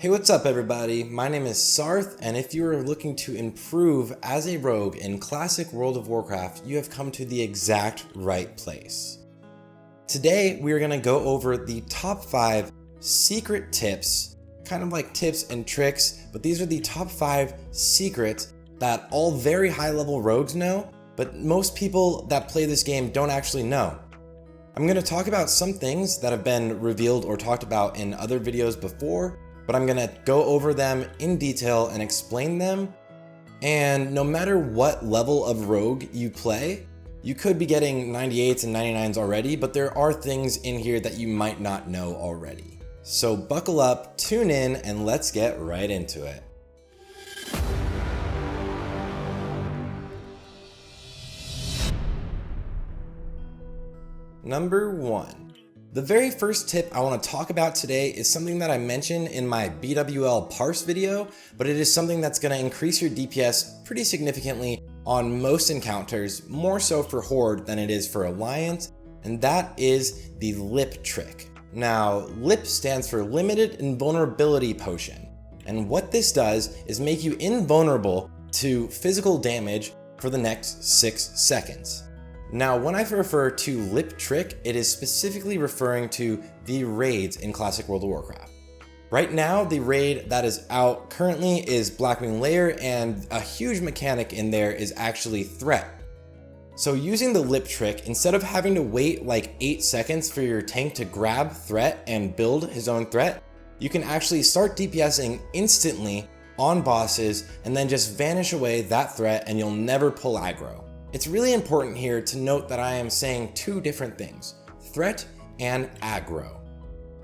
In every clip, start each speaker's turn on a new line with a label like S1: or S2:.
S1: Hey, what's up everybody? My name is Sarthe, and if you are looking to improve as a rogue in classic World of Warcraft, you have come to the exact right place. Today, we are going to go over the top 5 secret tips, kind of like tips and tricks, but these are the top 5 secrets that all very high level rogues know, but most people that play this game don't actually know. I'm going to talk about some things that have been revealed or talked about in other videos before, but I'm gonna go over them in detail and explain them. And no matter what level of rogue you play, you could be getting 98s and 99s already, but there are things in here that you might not know already. So buckle up, tune in, and let's get right into it. Number 1. The very first tip I want to talk about today is something that I mentioned in my BWL Parse video, but it is something that's going to increase your DPS pretty significantly on most encounters, more so for Horde than it is for Alliance, and that is the Lip trick. Now, Lip stands for Limited Invulnerability Potion, and what this does is make you invulnerable to physical damage for the next 6 seconds. Now, when I refer to Lip Trick, it is specifically referring to the raids in Classic World of Warcraft. Right now, the raid that is out currently is Blackwing Lair, and a huge mechanic in there is actually Threat. So using the Lip Trick, instead of having to wait like 8 seconds for your tank to grab Threat and build his own Threat, you can actually start DPSing instantly on bosses and then just vanish away that Threat and you'll never pull aggro. It's really important here to note that I am saying 2 different things, threat and aggro.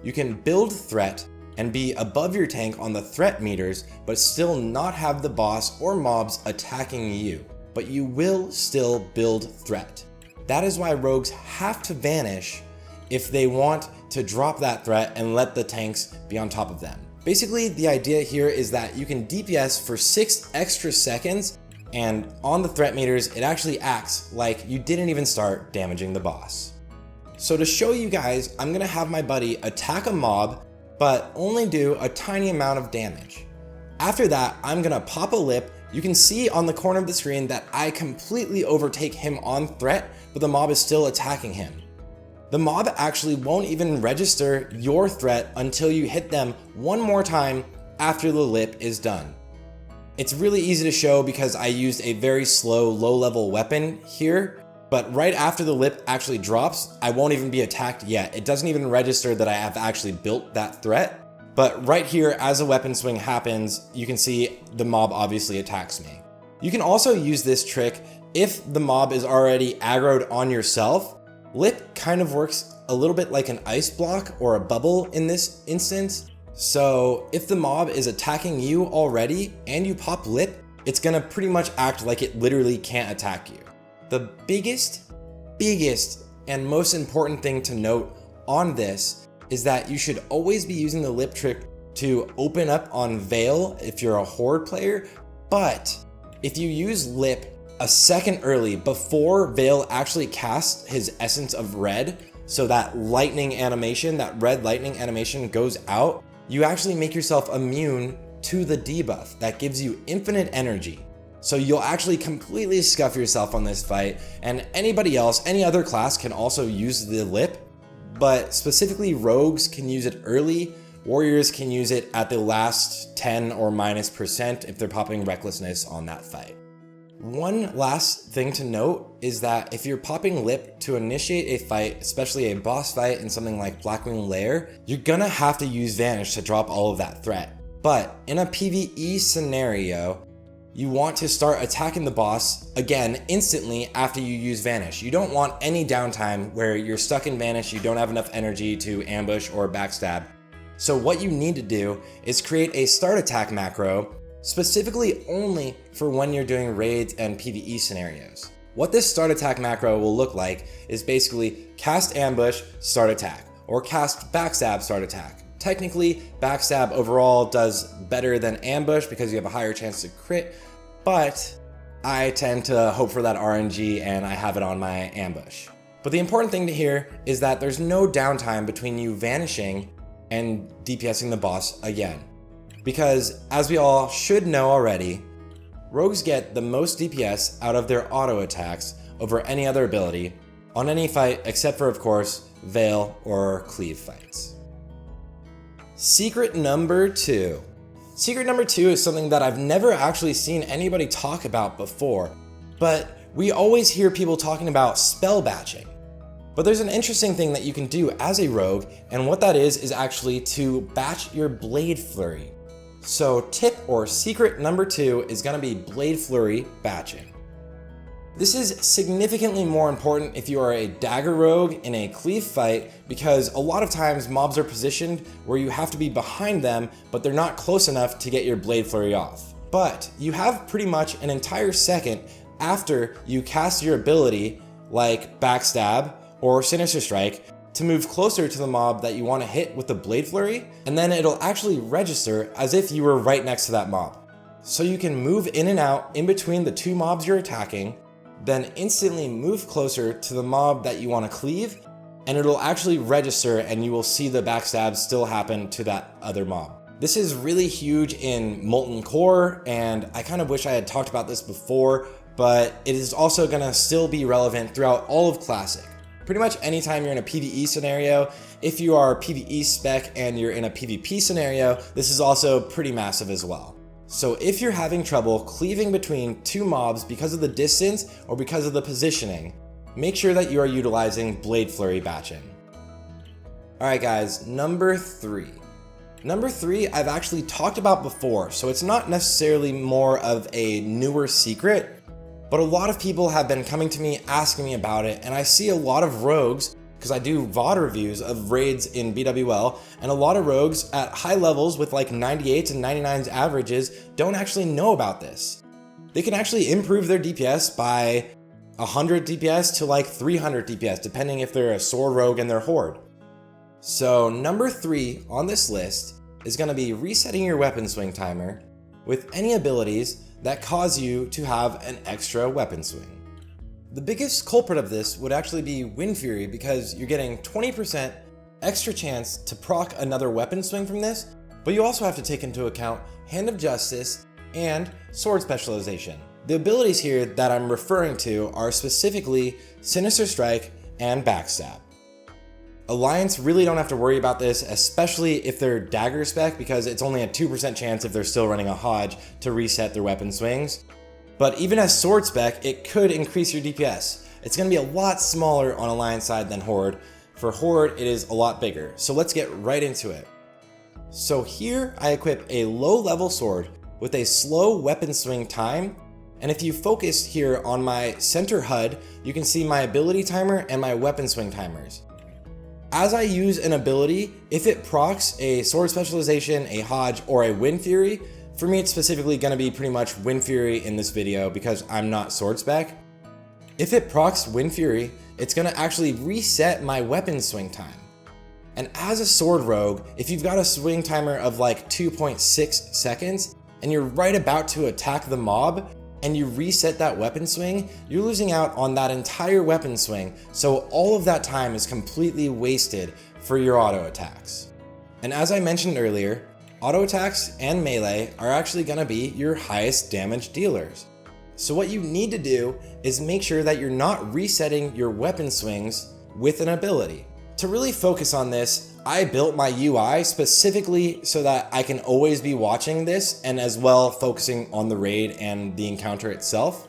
S1: You can build threat and be above your tank on the threat meters, but still not have the boss or mobs attacking you, but you will still build threat. That is why rogues have to vanish if they want to drop that threat and let the tanks be on top of them. Basically, the idea here is that you can DPS for 6 extra seconds, and on the threat meters, it actually acts like you didn't even start damaging the boss. So to show you guys, I'm gonna have my buddy attack a mob, but only do a tiny amount of damage. After that, I'm gonna pop a lip. You can see on the corner of the screen that I completely overtake him on threat, but the mob is still attacking him. The mob actually won't even register your threat until you hit them one more time after the lip is done. It's really easy to show because I used a very slow, low-level weapon here, but right after the lip actually drops, I won't even be attacked yet. It doesn't even register that I have actually built that threat, but right here, as a weapon swing happens, you can see the mob obviously attacks me. You can also use this trick if the mob is already aggroed on yourself. Lip kind of works a little bit like an ice block or a bubble in this instance. So if the mob is attacking you already and you pop lip, it's gonna pretty much act like it literally can't attack you. The biggest and most important thing to note on this is that you should always be using the lip trick to open up on Veil if you're a Horde player, but if you use lip a second early before Veil actually casts his Essence of Red, so that lightning animation, that red lightning animation goes out, you actually make yourself immune to the debuff that gives you infinite energy. So you'll actually completely scuff yourself on this fight, and anybody else, any other class can also use the lip, but specifically rogues can use it early, warriors can use it at the last 10 or -% if they're popping recklessness on that fight. One last thing to note is that if you're popping lip to initiate a fight, especially a boss fight in something like Blackwing Lair, you're gonna have to use Vanish to drop all of that threat. But in a PvE scenario, you want to start attacking the boss again instantly after you use Vanish. You don't want any downtime where you're stuck in Vanish, you don't have enough energy to ambush or backstab. So what you need to do is create a start attack macro specifically only for when you're doing raids and PvE scenarios. What this start attack macro will look like is basically cast ambush, start attack, or cast backstab, start attack. Technically, backstab overall does better than ambush because you have a higher chance to crit, but I tend to hope for that RNG and I have it on my ambush. But the important thing to hear is that there's no downtime between you vanishing and DPSing the boss again. because as we all should know already, rogues get the most DPS out of their auto attacks over any other ability on any fight except for, of course, Veil or Cleave fights. Secret number 2. Secret number 2 is something that I've never actually seen anybody talk about before, but we always hear people talking about spell batching. But there's an interesting thing that you can do as a rogue, and what that is actually to batch your Blade Flurry. So tip or secret number 2 is going to be Blade Flurry batching. This is significantly more important if you are a dagger rogue in a cleave fight, because a lot of times mobs are positioned where you have to be behind them, but they're not close enough to get your Blade Flurry off. But you have pretty much an entire second after you cast your ability, like Backstab or Sinister Strike, to move closer to the mob that you want to hit with the Blade Flurry, and then it'll actually register as if you were right next to that mob. So you can move in and out in between the two mobs you're attacking, then instantly move closer to the mob that you want to cleave, and it'll actually register and you will see the backstab still happen to that other mob. This is really huge in Molten Core, and I kind of wish I had talked about this before, but it is also going to still be relevant throughout all of Classic. Pretty much anytime you're in a PvE scenario, if you are PvE spec and you're in a PvP scenario, this is also pretty massive as well. So if you're having trouble cleaving between two mobs because of the distance or because of the positioning, make sure that you are utilizing Blade Flurry batching. Alright guys, number 3. Number 3 I've actually talked about before, so it's not necessarily more of a newer secret, but a lot of people have been coming to me asking me about it, and I see a lot of rogues, because I do VOD reviews of raids in BWL, and a lot of rogues at high levels with like 98s and 99s averages don't actually know about this. They can actually improve their DPS by 100 DPS to like 300 DPS, depending if they're a sword rogue and they're horde. So number 3 on this list is going to be resetting your weapon swing timer with any abilities that cause you to have an extra weapon swing. The biggest culprit of this would actually be Wind Fury, because you're getting 20% extra chance to proc another weapon swing from this, but you also have to take into account Hand of Justice and Sword Specialization. The abilities here that I'm referring to are specifically Sinister Strike and Backstab. Alliance really don't have to worry about this, especially if they're dagger spec, because it's only a 2% chance if they're still running a Hodge to reset their weapon swings. But even as sword spec, it could increase your DPS. It's going to be a lot smaller on Alliance side than Horde. For Horde, it is a lot bigger. So let's get right into it. So here I equip a low level sword with a slow weapon swing time. And if you focus here on my center HUD, you can see my ability timer and my weapon swing timers. As I use an ability, if it procs a Sword Specialization, a Hodge, or a Wind Fury, for me it's specifically going to be pretty much Wind Fury in this video because I'm not sword spec. If it procs Wind Fury, it's going to actually reset my weapon swing time. And as a sword rogue, if you've got a swing timer of like 2.6 seconds, and you're right about to attack the mob, and you reset that weapon swing, you're losing out on that entire weapon swing, so all of that time is completely wasted for your auto attacks. And as I mentioned earlier, auto attacks and melee are actually going to be your highest damage dealers. So what you need to do is make sure that you're not resetting your weapon swings with an ability. To really focus on this, I built my UI specifically so that I can always be watching this and as well focusing on the raid and the encounter itself.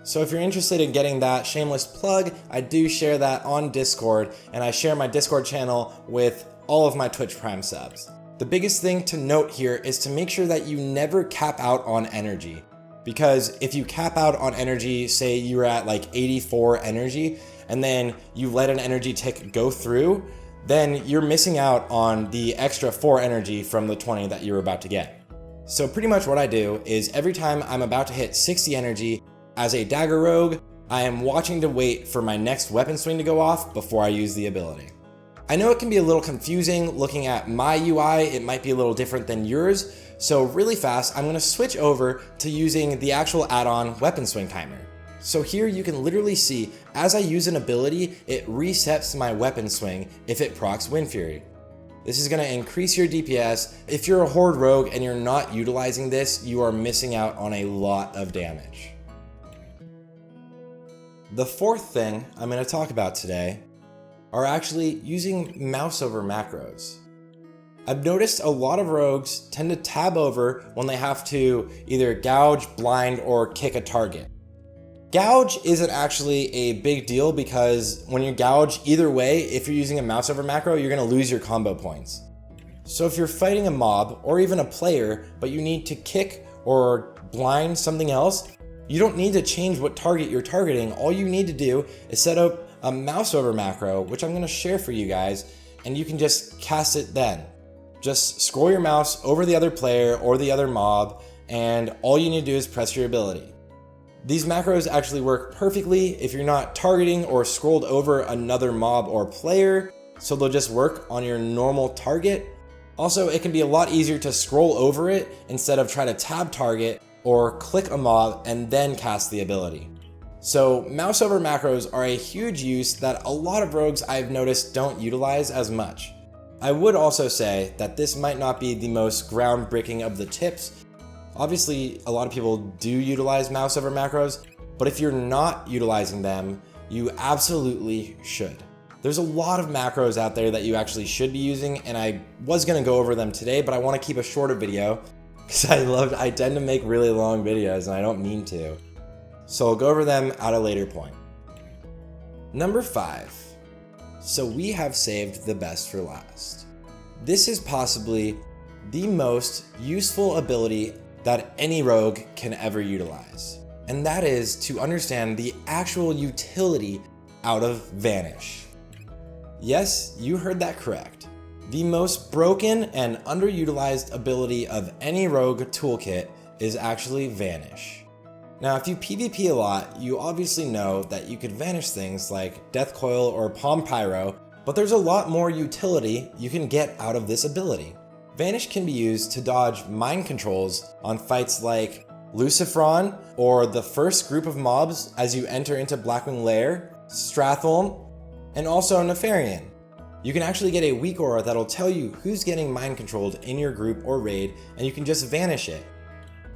S1: So if you're interested in getting that shameless plug, I do share that on Discord, and I share my Discord channel with all of my Twitch Prime subs. The biggest thing to note here is to make sure that you never cap out on energy, because if you cap out on energy, say you're at like 84 energy, and then you let an energy tick go through, then you're missing out on the extra 4 energy from the 20 that you're about to get. So pretty much what I do is every time I'm about to hit 60 energy as a dagger rogue, I am watching to wait for my next weapon swing to go off before I use the ability. I know it can be a little confusing looking at my UI, it might be a little different than yours, so really fast I'm going to switch over to using the actual add-on weapon swing timer. So here you can literally see, as I use an ability, it resets my weapon swing if it procs Wind Fury. This is going to increase your DPS. If you're a Horde rogue and you're not utilizing this, you are missing out on a lot of damage. The fourth thing I'm going to talk about today are actually using mouse over macros. I've noticed a lot of rogues tend to tab over when they have to either gouge, blind, or kick a target. Gouge isn't actually a big deal because when you gouge, either way, if you're using a mouse over macro, you're going to lose your combo points. So if you're fighting a mob or even a player, but you need to kick or blind something else, you don't need to change what target you're targeting. All you need to do is set up a mouse over macro, which I'm going to share for you guys, and you can just cast it then. Just scroll your mouse over the other player or the other mob, and all you need to do is press your ability. These macros actually work perfectly if you're not targeting or scrolled over another mob or player, so they'll just work on your normal target. Also, it can be a lot easier to scroll over it instead of try to tab target or click a mob and then cast the ability. So mouse over macros are a huge use that a lot of rogues I've noticed don't utilize as much. I would also say that this might not be the most groundbreaking of the tips. Obviously, a lot of people do utilize mouse over macros, but if you're not utilizing them, you absolutely should. There's a lot of macros out there that you actually should be using, and I was gonna go over them today, but I wanna keep a shorter video because I tend to make really long videos and I don't mean to. So I'll go over them at a later point. Number 5. So we have saved the best for last. This is possibly the most useful ability that any rogue can ever utilize. And that is to understand the actual utility out of Vanish. Yes, you heard that correct. The most broken and underutilized ability of any rogue toolkit is actually Vanish. Now, if you PvP a lot, you obviously know that you could vanish things like Death Coil or Palm Pyro, but there's a lot more utility you can get out of this ability. Vanish can be used to dodge mind controls on fights like Lucifron or the first group of mobs as you enter into Blackwing Lair, Stratholme, and also Nefarian. You can actually get a weak aura that'll tell you who's getting mind controlled in your group or raid, and you can just vanish it.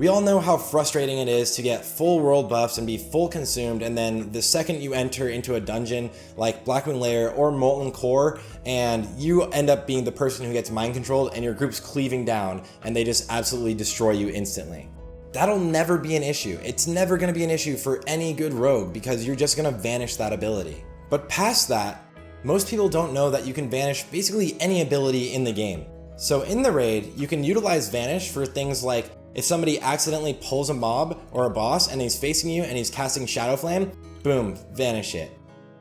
S1: We all know how frustrating it is to get full world buffs and be full consumed, and then the second you enter into a dungeon like Blackwing Lair or Molten Core, and you end up being the person who gets mind controlled and your group's cleaving down and they just absolutely destroy you instantly. That'll never be an issue. It's never going to be an issue for any good rogue because you're just going to vanish that ability. But past that, most people don't know that you can vanish basically any ability in the game. So in the raid, you can utilize Vanish for things like if somebody accidentally pulls a mob or a boss and he's facing you and he's casting Shadow Flame, boom, vanish it.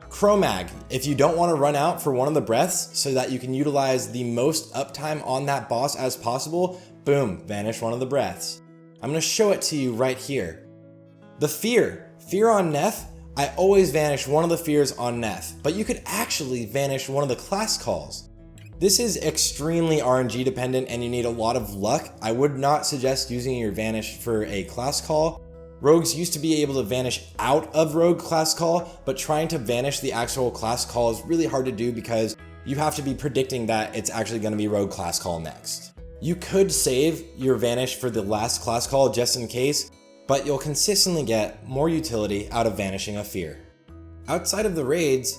S1: Chromag, if you don't want to run out for one of the breaths so that you can utilize the most uptime on that boss as possible, boom, vanish one of the breaths. I'm going to show it to you right here. The Fear on Neth, I always vanish one of the fears on Neth, but you could actually vanish one of the class calls. This is extremely RNG dependent and you need a lot of luck. I would not suggest using your Vanish for a class call. Rogues used to be able to vanish out of rogue class call, but trying to vanish the actual class call is really hard to do because you have to be predicting that it's actually going to be rogue class call next. You could save your Vanish for the last class call just in case, but you'll consistently get more utility out of vanishing a fear. Outside of the raids,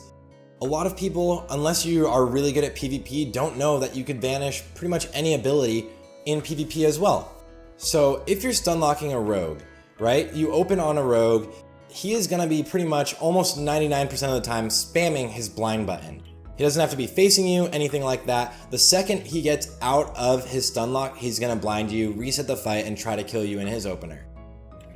S1: a lot of people, unless you are really good at PvP, don't know that you could vanish pretty much any ability in PvP as well. So if you're stun locking a rogue, right, you open on a rogue, he is going to be pretty much almost 99% of the time spamming his blind button. He doesn't have to be facing you, anything like that. The second he gets out of his stun lock, he's going to blind you, reset the fight, and try to kill you in his opener.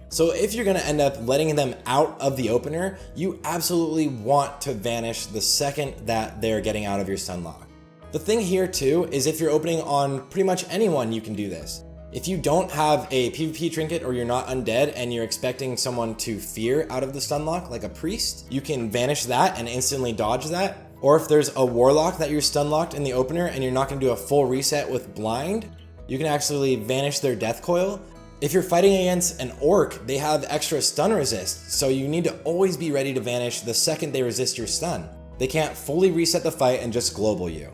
S1: So if you're going to end up letting them out of the opener, you absolutely want to vanish the second that they're getting out of your stun lock. The thing here too is if you're opening on pretty much anyone, you can do this. If you don't have a PvP trinket or you're not undead and you're expecting someone to fear out of the stun lock like a priest, you can vanish that and instantly dodge that. Or if there's a warlock that you're stun locked in the opener and you're not going to do a full reset with blind, you can actually vanish their death coil. If you're fighting against an orc, they have extra stun resist, so you need to always be ready to vanish the second they resist your stun. They can't fully reset the fight and just global you.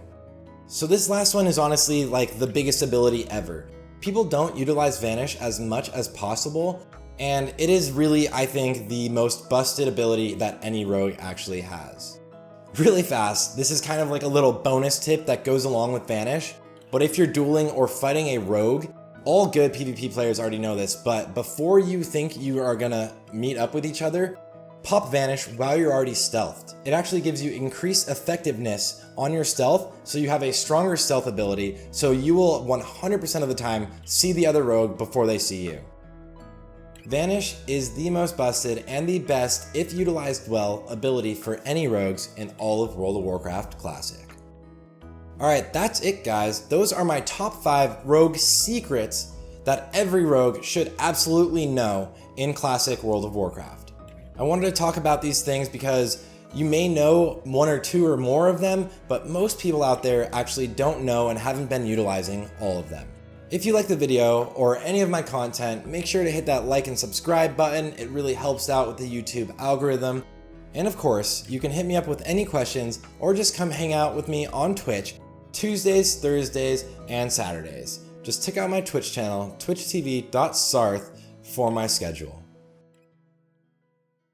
S1: So this last one is honestly like the biggest ability ever. People don't utilize Vanish as much as possible, and it is really, I think, the most busted ability that any rogue actually has. Really fast, this is kind of like a little bonus tip that goes along with Vanish, but if you're dueling or fighting a rogue, all good PvP players already know this, but before you think you are gonna meet up with each other, pop Vanish while you're already stealthed. It actually gives you increased effectiveness on your stealth, so you have a stronger stealth ability, so you will 100% of the time see the other rogue before they see you. Vanish is the most busted and the best, if utilized well, ability for any rogues in all of World of Warcraft Classic. Alright, that's it guys. Those are my top 5 rogue secrets that every rogue should absolutely know in Classic World of Warcraft. I wanted to talk about these things because you may know 1 or 2 or more of them, but most people out there actually don't know and haven't been utilizing all of them. If you like the video or any of my content, make sure to hit that like and subscribe button. It really helps out with the YouTube algorithm. And of course, you can hit me up with any questions or just come hang out with me on Twitch Tuesdays, Thursdays, and Saturdays. Just check out my Twitch channel, twitch.tv/Sarthe, for my schedule.